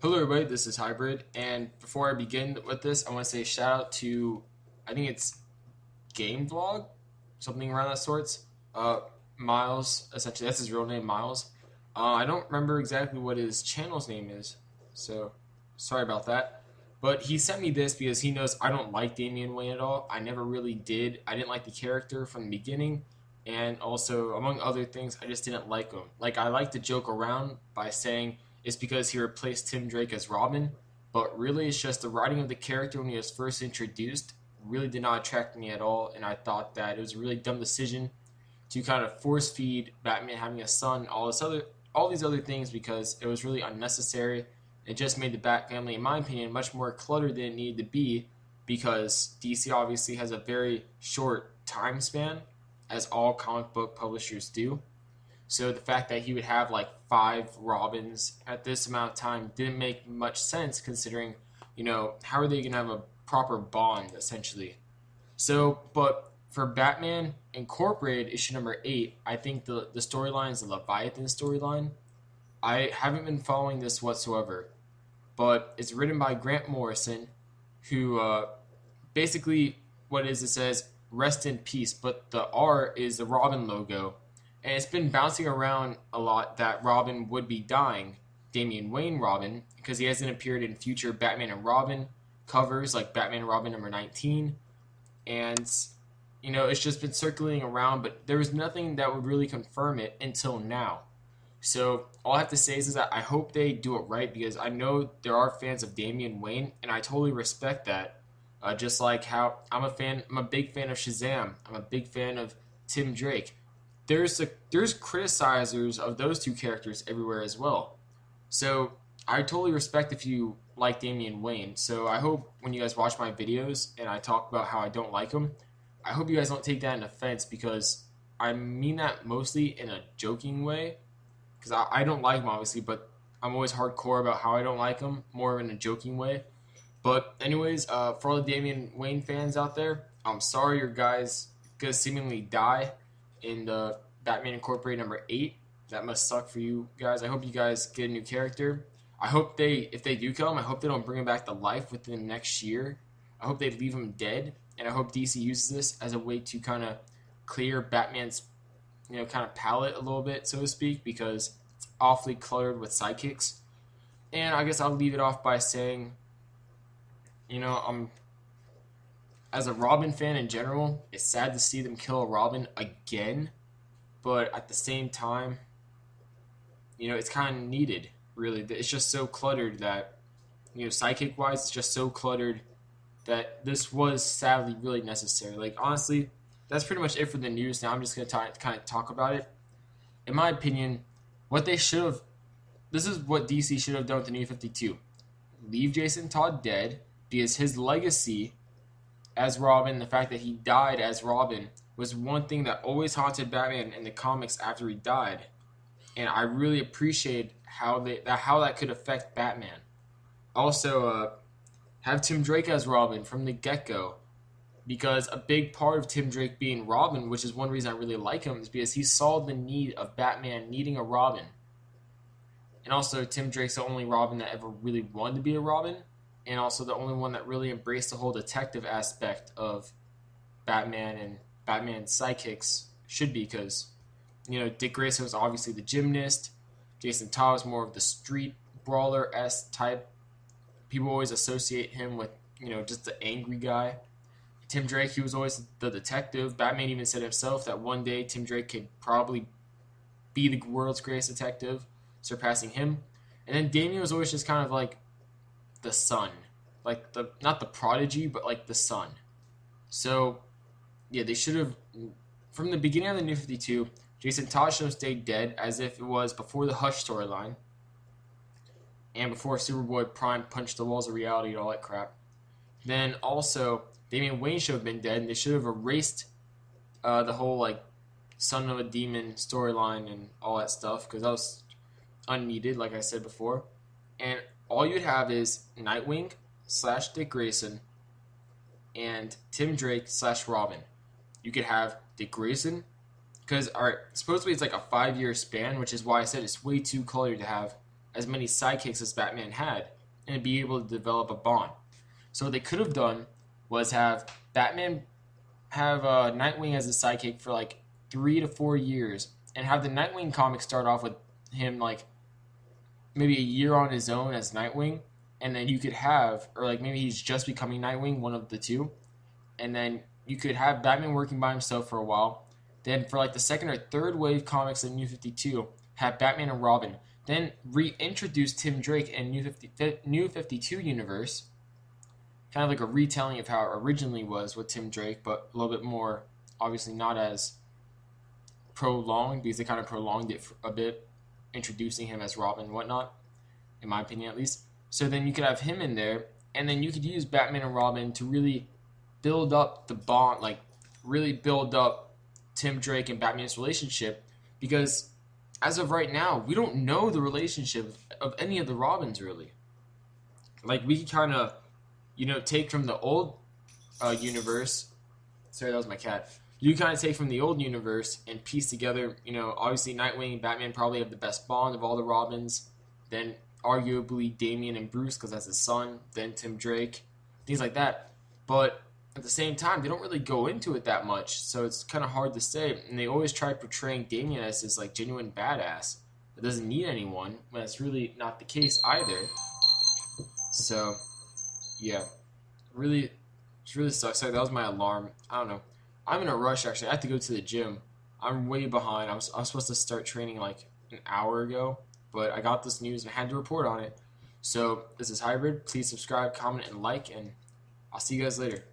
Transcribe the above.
Hello, everybody. This is Hybrid, and before I begin with this, I want to say a shout out to I think it's Game Vlog, something around that sorts. Uh, Miles, essentially, that's his real name, Miles. I don't remember exactly what his channel's name is, so sorry about that. But he sent me this because he knows I don't like Damian Wayne at all. I never really did. I didn't like the character from the beginning, and also among other things, I just didn't like him. Like I like to joke around by saying it's because he replaced Tim Drake as Robin, but really it's just the writing of the character when he was first introduced really did not attract me at all, and I thought that it was a really dumb decision to kind of force feed Batman having a son, all these other things because it was really unnecessary. It just made the Bat family, in my opinion, much more cluttered than it needed to be because DC obviously has a very short time span, as all comic book publishers do. So the fact that he would have like five Robins at this amount of time didn't make much sense considering, how are they going to have a proper bond essentially? So, but for Batman Incorporated issue number 8, I think the storyline is the Leviathan storyline. I haven't been following this whatsoever, but it's written by Grant Morrison, who basically what it says rest in peace, but the R is the Robin logo, and it's been bouncing around a lot that Robin would be dying, Damian Wayne Robin, because he hasn't appeared in future Batman and Robin covers like Batman and Robin number 19, and it's just been circulating around, but there was nothing that would really confirm it until now. So all I have to say is that I hope they do it right because I know there are fans of Damian Wayne, and I totally respect that. Just like how I'm a big fan of Shazam. I'm a big fan of Tim Drake. There's criticizers of those two characters everywhere as well. So I totally respect if you like Damian Wayne. So I hope when you guys watch my videos and I talk about how I don't like him, I hope you guys don't take that in offense because I mean that mostly in a joking way. Because I don't like him obviously, but I'm always hardcore about how I don't like him, more in a joking way. But anyways, for all the Damian Wayne fans out there, I'm sorry your guys gonna seemingly die in the Batman Incorporated number 8. That must suck for you guys. I hope you guys get a new character. I hope if they do kill him, I hope they don't bring him back to life within the next year. I hope they leave him dead, and I hope DC uses this as a way to kind of clear Batman's, kind of palette a little bit, so to speak, because it's awfully cluttered with sidekicks. And I guess I'll leave it off by saying, I'm as a Robin fan in general, it's sad to see them kill a Robin again, but at the same time, it's kind of needed. Really, it's just so cluttered that, sidekick wise, it's just so cluttered that this was sadly really necessary. Like honestly, that's pretty much it for the news. Now I'm just gonna kind of talk about it. In my opinion, what they should have, this is what DC should have done with the New 52. Leave Jason Todd dead because his legacy as Robin, the fact that he died as Robin, was one thing that always haunted Batman in the comics after he died, and I really appreciate how that could affect Batman. Also, have Tim Drake as Robin from the get go, because a big part of Tim Drake being Robin, which is one reason I really like him, is because he saw the need of Batman needing a Robin. And also, Tim Drake's the only Robin that ever really wanted to be a Robin, and also the only one that really embraced the whole detective aspect of Batman and Batman's sidekicks should be, because, Dick Grayson was obviously the gymnast, Jason Todd was more of the street brawler-esque type. People always associate him with, just the angry guy. Tim Drake, he was always the detective. Batman even said himself that one day Tim Drake could probably be the world's greatest detective, surpassing him. And then Damian was always just kind of like the son, like not the prodigy, but like the son. So yeah, they should have from the beginning of the New 52. Jason Todd should have stayed dead, as if it was before the Hush storyline and before Superboy Prime punched the walls of reality and all that crap. Then also Damian Wayne should have been dead, and they should have erased the whole like son of a demon storyline and all that stuff because that was unneeded, like I said before. And all you'd have is Nightwing / Dick Grayson and Tim Drake / Robin. You could have Dick Grayson, because supposedly it's like a 5-year span, which is why I said it's way too cluttered to have as many sidekicks as Batman had and be able to develop a bond. So what they could have done was have Batman have Nightwing as a sidekick for like 3 to 4 years, and have the Nightwing comic start off with him like maybe a year on his own as Nightwing, and then you could have, or like maybe he's just becoming Nightwing, one of the two, and then you could have Batman working by himself for a while. Then for like the second or third wave comics in New 52, have Batman and Robin. Then reintroduce Tim Drake in New 52 universe, kind of like a retelling of how it originally was with Tim Drake, but a little bit more, obviously not as prolonged, because they kind of prolonged it a bit, introducing him as Robin and whatnot, in my opinion at least. So then you could have him in there, and then you could use Batman and Robin to really build up the bond, like really build up Tim Drake and Batman's relationship, because as of right now, we don't know the relationship of any of the Robins really. Like we could kind of, take from the old universe. Sorry, that was my cat. You kind of take from the old universe and piece together, obviously Nightwing and Batman probably have the best bond of all the Robins. Then arguably Damian and Bruce because that's his son. Then Tim Drake, things like that. But at the same time, they don't really go into it that much, so it's kind of hard to say. And they always try portraying Damian as this like genuine badass that doesn't need anyone, when that's really not the case either. So, yeah, it really sucks. Sorry, that was my alarm. I don't know. I'm in a rush actually. I have to go to the gym. I'm way behind. I was supposed to start training like an hour ago, but I got this news and I had to report on it. So this is Hybrid. Please subscribe, comment, and like, and I'll see you guys later.